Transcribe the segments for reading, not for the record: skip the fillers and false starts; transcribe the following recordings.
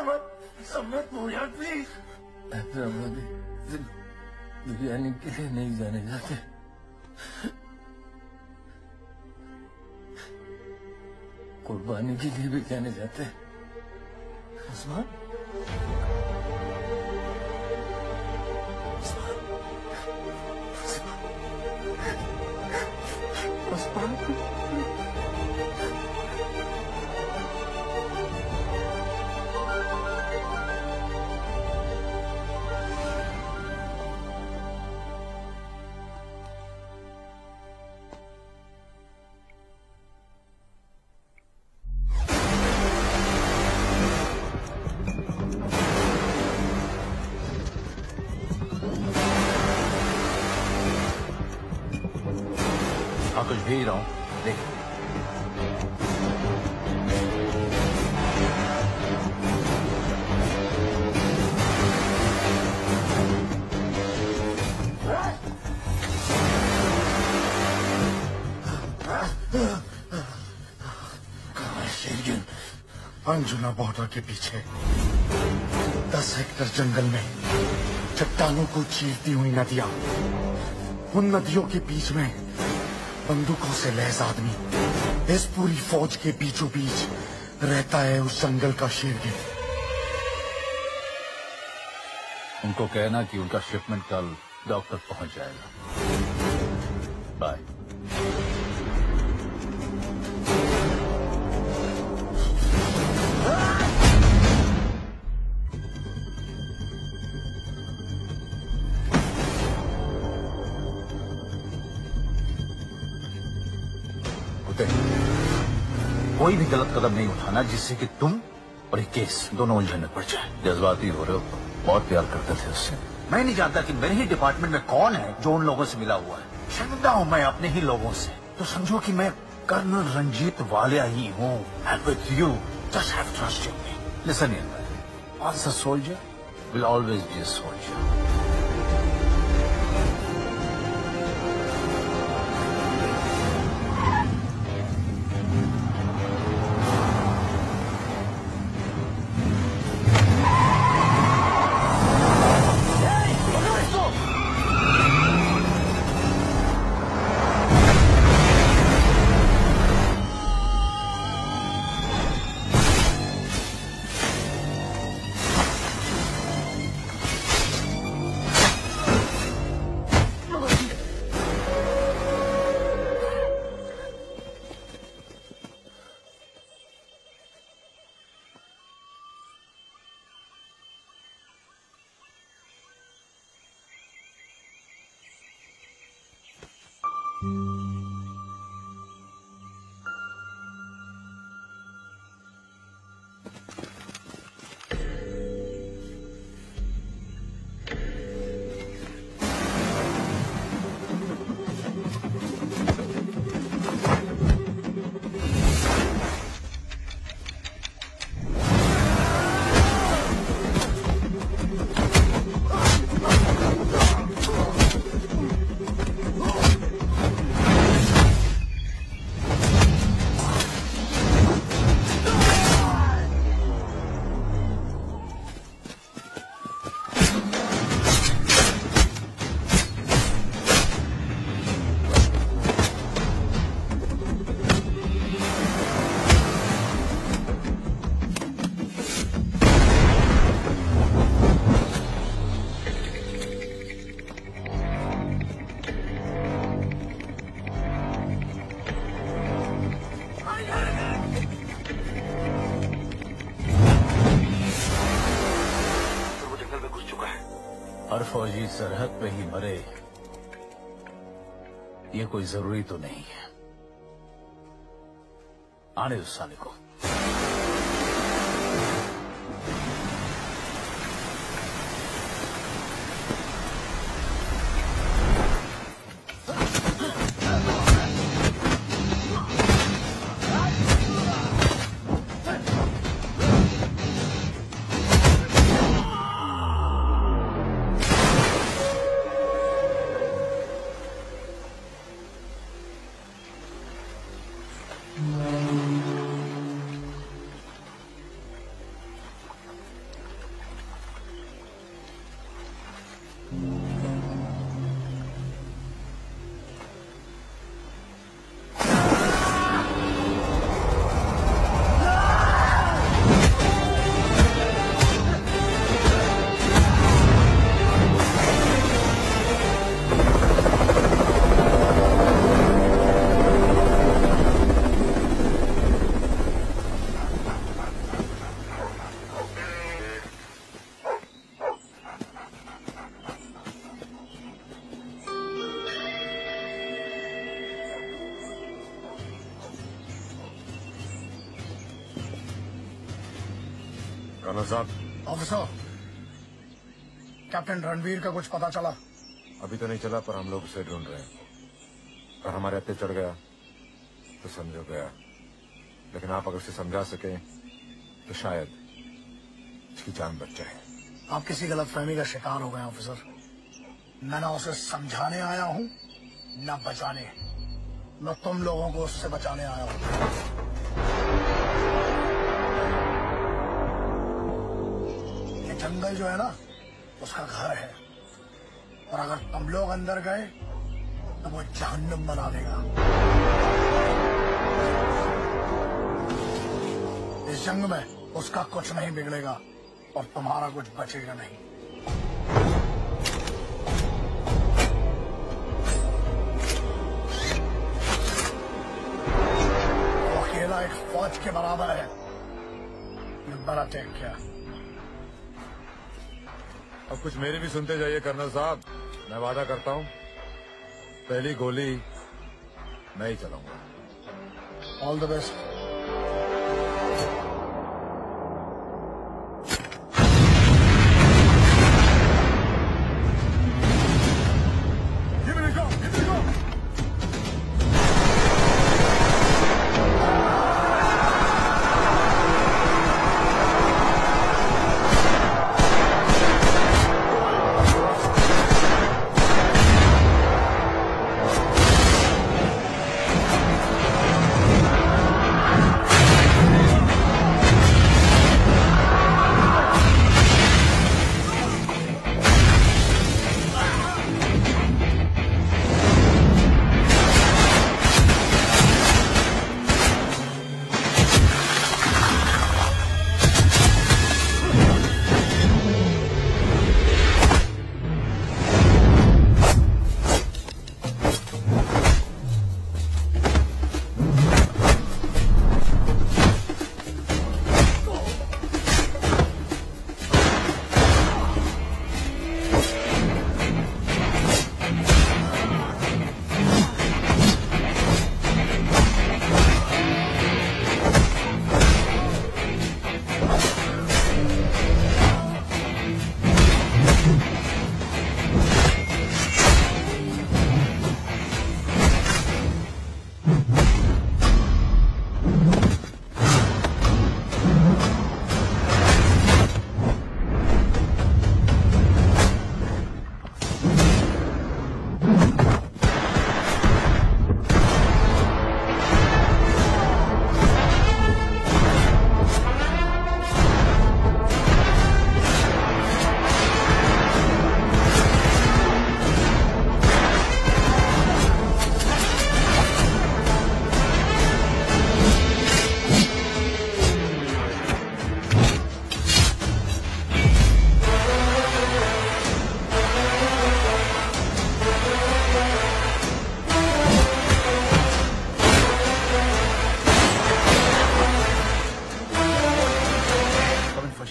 सम्मत हो यार प्लीज। बिरयानी के लिए नहीं जाने जाते, कुर्बानी के लिए भी जाने जाते। उस्मान, कुछ भेज रहा हूँ, देख। अंजुना बॉर्डर के पीछे 10 हेक्टेयर जंगल में चट्टानों को चीरती हुई नदियां, उन नदियों के बीच में बंदूकों से लैस आदमी इस पूरी फौज के बीचों बीच रहता है उस जंगल का शेरगिल। उनको कहना कि उनका शिपमेंट कल डॉक्टर पहुंच जाएगा। बाय। कोई भी गलत कदम नहीं उठाना जिससे कि तुम और ये केस दोनों उलझन में पड़ जाए। जज्बाती हो रहे हो, बहुत प्यार करते थे उससे। मैं नहीं जानता कि मेरे ही डिपार्टमेंट में कौन है जो उन लोगों से मिला हुआ है। शर्मिंदा हूं मैं अपने ही लोगों से। तो समझो कि मैं कर्नल रंजीत वालिया ही हूँ। And with you, just have trust in me. Listen here, once a soldier will always be a soldier. हर फौजी सरहद पे ही मरे, ये कोई जरूरी तो नहीं है। आने दो साले को। कर्नल साहब, ऑफिसर, कैप्टन रणवीर का कुछ पता चला? अभी तो नहीं चला, पर हम लोग उसे ढूंढ रहे हैं। और हमारे हत्थे चढ़ गया तो समझो गया। लेकिन आप अगर उसे समझा सके तो शायद उसकी जान बच जाए। आप किसी गलतफहमी का शिकार हो गए ऑफिसर। मैं ना उसे समझाने आया हूँ न बचाने। मैं तुम लोगों को उससे बचाने आया हूँ। ये जंगल जो है ना, उसका घर है, और अगर तुम लोग अंदर गए तो वो जहन्नुम बना देगा। इस जंग में उसका कुछ नहीं बिगड़ेगा और तुम्हारा कुछ बचेगा नहीं। वो अकेला एक फौज के बराबर है। ये बड़ा टेक किया। अब कुछ मेरी भी सुनते जाइए कर्नल साहब। मैं वादा करता हूँ, पहली गोली मैं ही चलाऊंगा। All the best.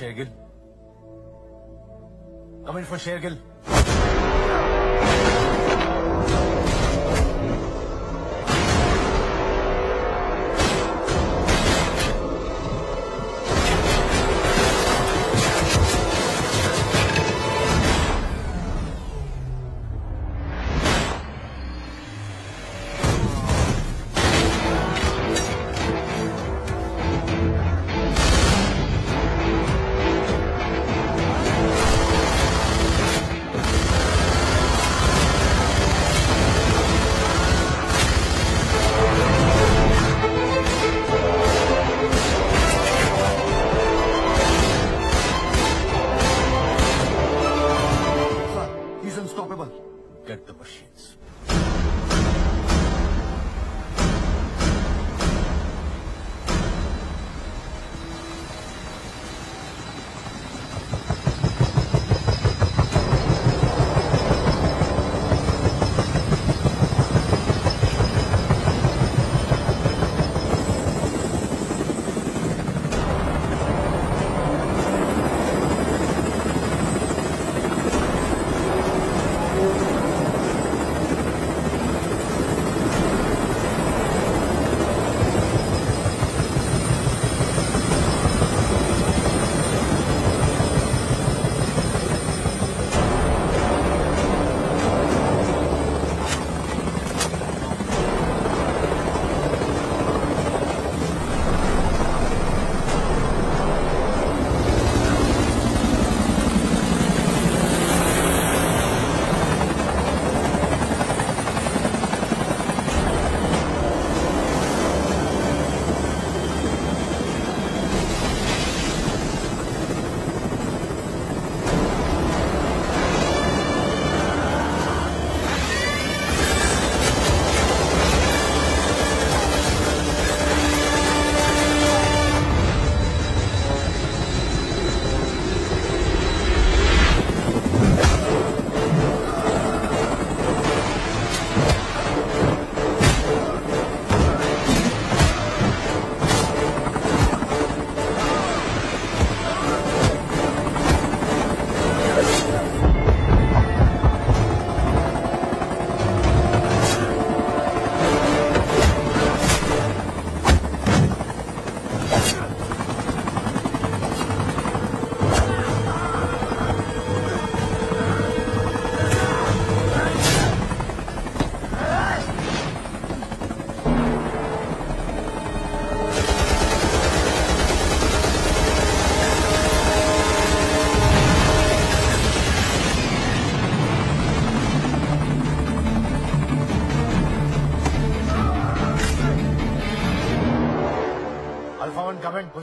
Shergill. Come in for Shergill.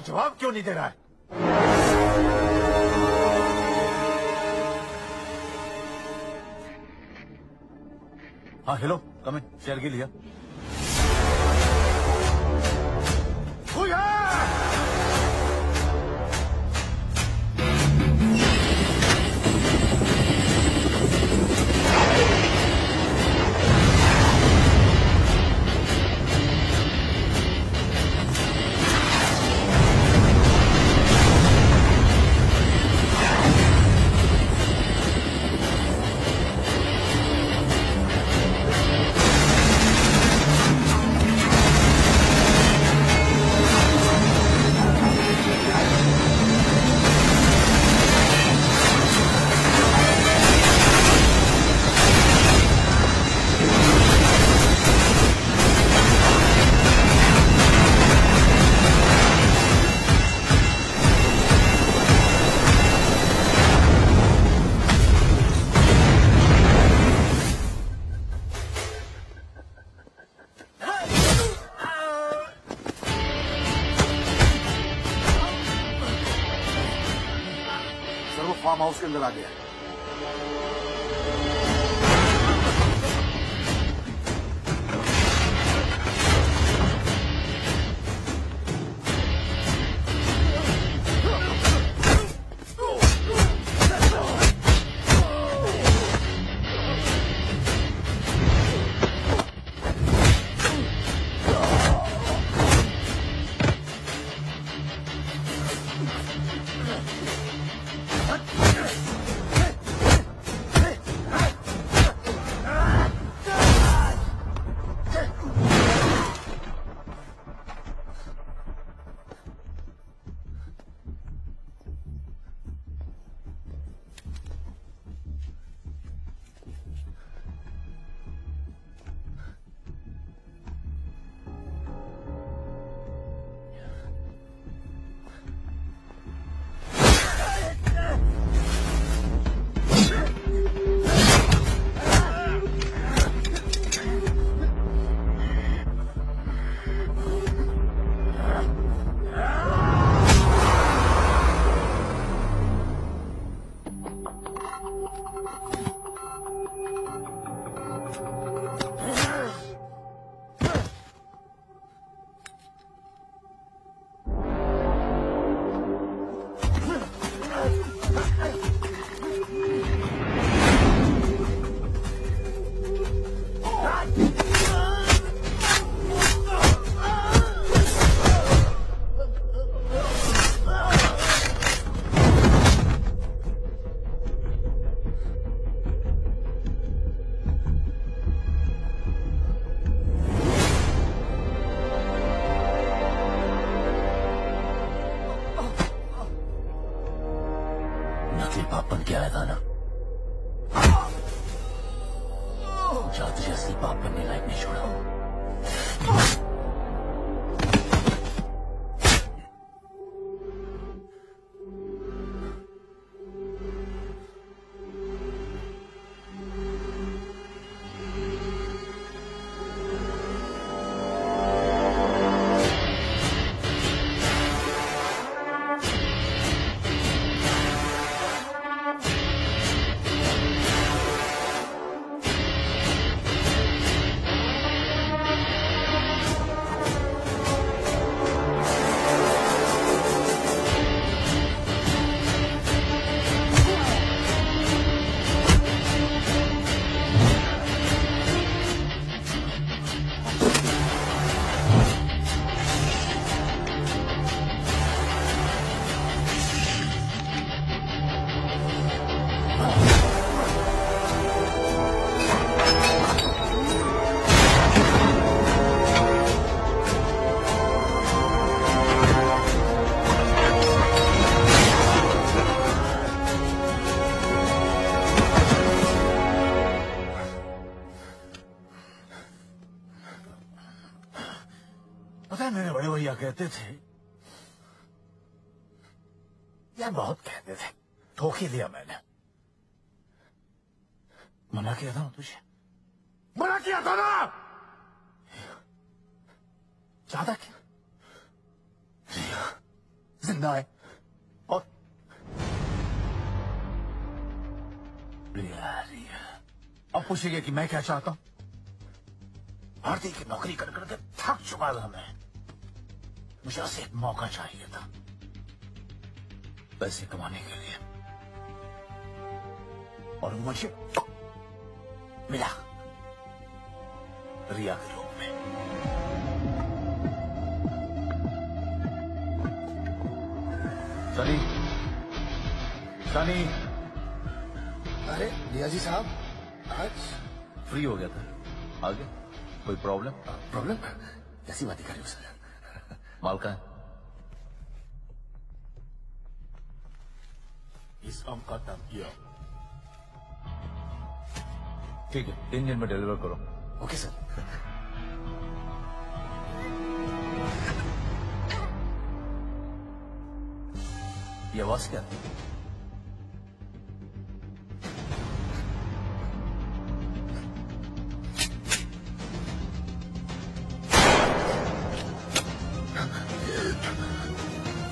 जवाब क्यों नहीं दे रहा है? हाँ हेलो, कम इन, शेयर के लिया। फार्म हाउस के अंदर आ गया। पापन क्या है था ना, जादू जैसी पापन ने लाइफ नहीं छोड़ा। पता है मेरे बड़े भैया कहते थे यार, बहुत कहते थे, ठोक ही दिया मैंने। मना किया था ना तुझे, मना किया था ना, ज्यादा क्या जिंदा है। और रिया रिया अब पूछेगा कि मैं क्या चाहता हूं? भारतीय की नौकरी कर करके थक चुका था मैं। मुझे ऐसे एक मौका चाहिए था पैसे कमाने के लिए, और वो मुझे मिला रिया के रूप में। सनी, सनी, अरे रिया जी साहब, आज फ्री हो गया था, आ गया। कोई प्रॉब्लम? प्रॉब्लम? कैसी बातें कर रहे हो सर? माल का है? इस काम का काम किया। ठीक है, 3 दिन में डिलीवर करो। Okay sir. ये आवाज क्या है?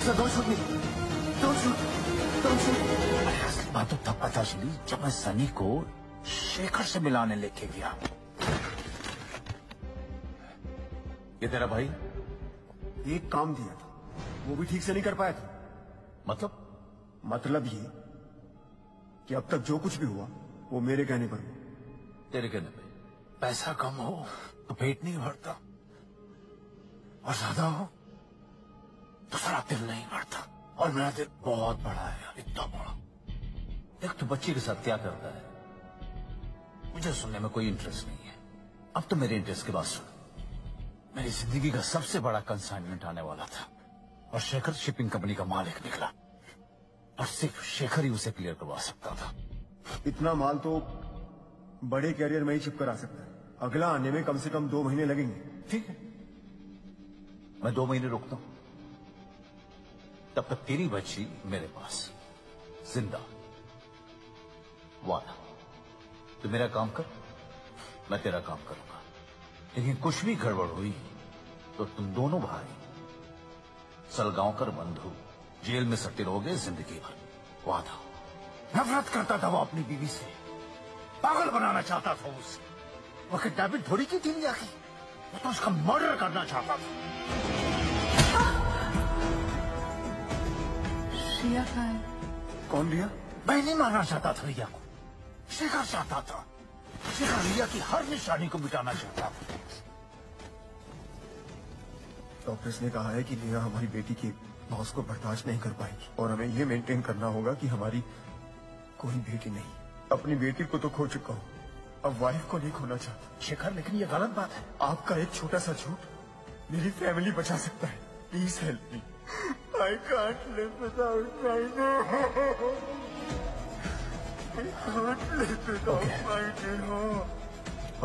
Sir don't shoot me, don't shoot, don't shoot. असली बात तो तब पता चली जब मैं सनी को शेखर से मिलाने लेके गया। ये तेरा भाई? एक काम दिया था, वो भी ठीक से नहीं कर पाया था। मतलब ये कि अब तक जो कुछ भी हुआ वो मेरे कहने पर हुआ। तेरे कहने पे? पैसा कम हो तो पेट नहीं भरता, और ज्यादा हो तो सारा दिल नहीं भरता। और मेरा दिल बहुत बड़ा है, इतना बड़ा। देख तू बच्ची के साथ क्या करता है, मुझे सुनने में कोई इंटरेस्ट नहीं है। अब तो मेरे इंटरेस्ट की बात सुन। मेरी जिंदगी का सबसे बड़ा कंसाइनमेंट आने वाला था, और शेखर शिपिंग कंपनी का मालिक निकला, और सिर्फ शेखर ही उसे क्लियर करवा सकता था। इतना माल तो बड़े कैरियर में ही छिप कर आ सकता है। अगला आने में कम से कम 2 महीने लगेंगे। ठीक है, मैं 2 महीने रुकता हूं, तब तक तेरी बच्ची मेरे पास जिंदा। वादा, तू मेरा काम कर, मैं तेरा काम करूंगा। लेकिन कुछ भी गड़बड़ हुई तो तुम दोनों भाई सलगांवकर बंधु जेल में सटे रहोगे जिंदगी भर। वादा। नफरत करता था वो अपनी बीवी से, पागल बनाना चाहता था उसे। वो किडनैपिंग थोड़ी की थी लिया की, वो तो उसका मर्डर करना चाहता था। रिया कहाँ है? कौन रिया? मैं नहीं मारना चाहता था रिया को, शेखर चाहता था। शेखर रिया की हर निशानी को मिटाना चाहता था। डॉक्टर्स ने कहा है कि रिया हमारी बेटी की लॉस को बर्दाश्त नहीं कर पाएगी, और हमें ये मेंटेन करना होगा कि हमारी कोई बेटी नहीं। अपनी बेटी को तो खो चुका हूँ, अब वाइफ को नहीं खोना चाहता। शेखर, लेकिन ये गलत बात है। आपका एक छोटा सा झूठ मेरी फैमिली बचा सकता है। Please help me. I can't live without my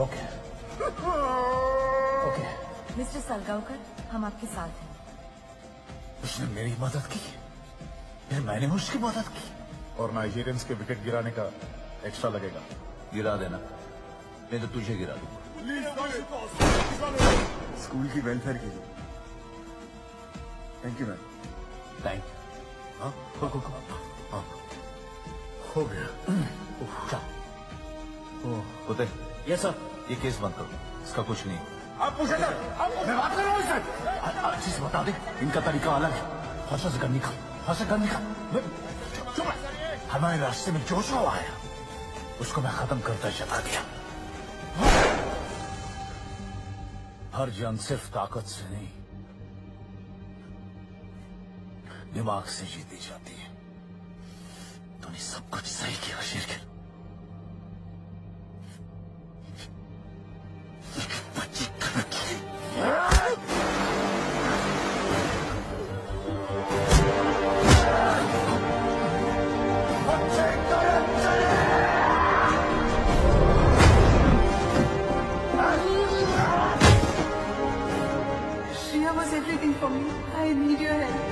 okay okay. Mister Salgaonkar, हम आपके साथ हैं। उसने मेरी मदद की, फिर मैंने उसकी मदद की। और नाइजीरियंस के विकेट गिराने का एक्स्ट्रा लगेगा। गिरा देना, नहीं तो तुझे गिरा दूंगा। स्कूल की वेलफेयर के लिए। Thank you ma'am. Thank you. हाँ, हो गया। होते यस सर। ये केस बंद करो, इसका कुछ नहीं। आप पूछे सर, मैं बात कर रहा हूँ सर। अच्छे से बता दे, इनका तरीका अलग है। हौसला से गन निकाल, हौसला गन निकाल। चुप रह। हमारे रास्ते में जो जो आया उसको मैं खत्म करता चला गया। हर जंग सिर्फ ताकत से नहीं, दिमाग से जीती जाती है। तूने सब कुछ सही किया शेखर। बच्ची कहाँ की? Shreya was everything for me. I need your help.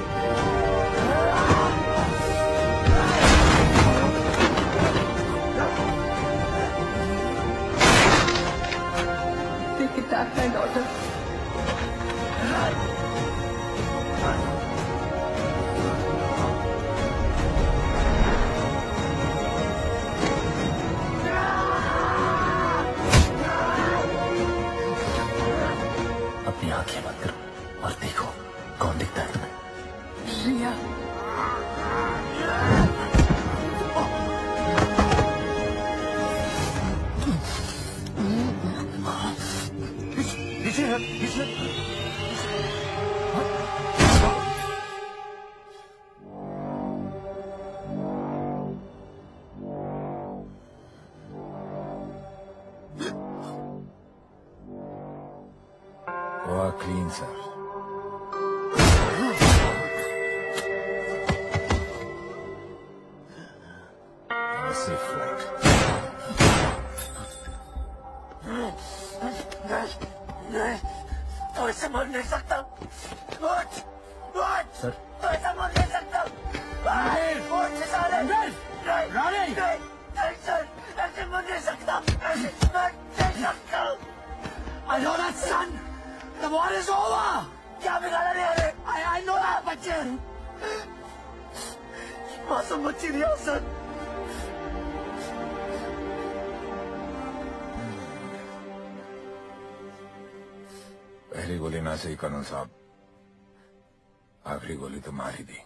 Goa clean sir. Safe flight. नहीं, तो ऐसे मर नहीं सकता। सर तो ऐसा मर नहीं सकता। नहीं सर, ऐसे मर नहीं सकता। ऐसे मर नहीं सकता। I know that son. The war is over. क्या बिगाड़ा नहीं अरे? I know that बच्चे। मासूम बच्ची रिया सर। पहली गोली ना सही कर्नल साहब, आखिरी गोली तो मार ही दी।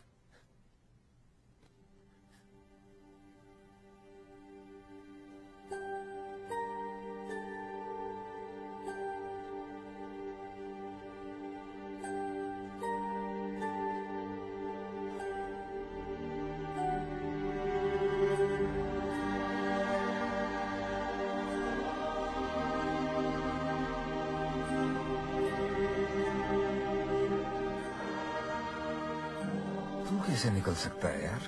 तू कैसे निकल सकता है यार?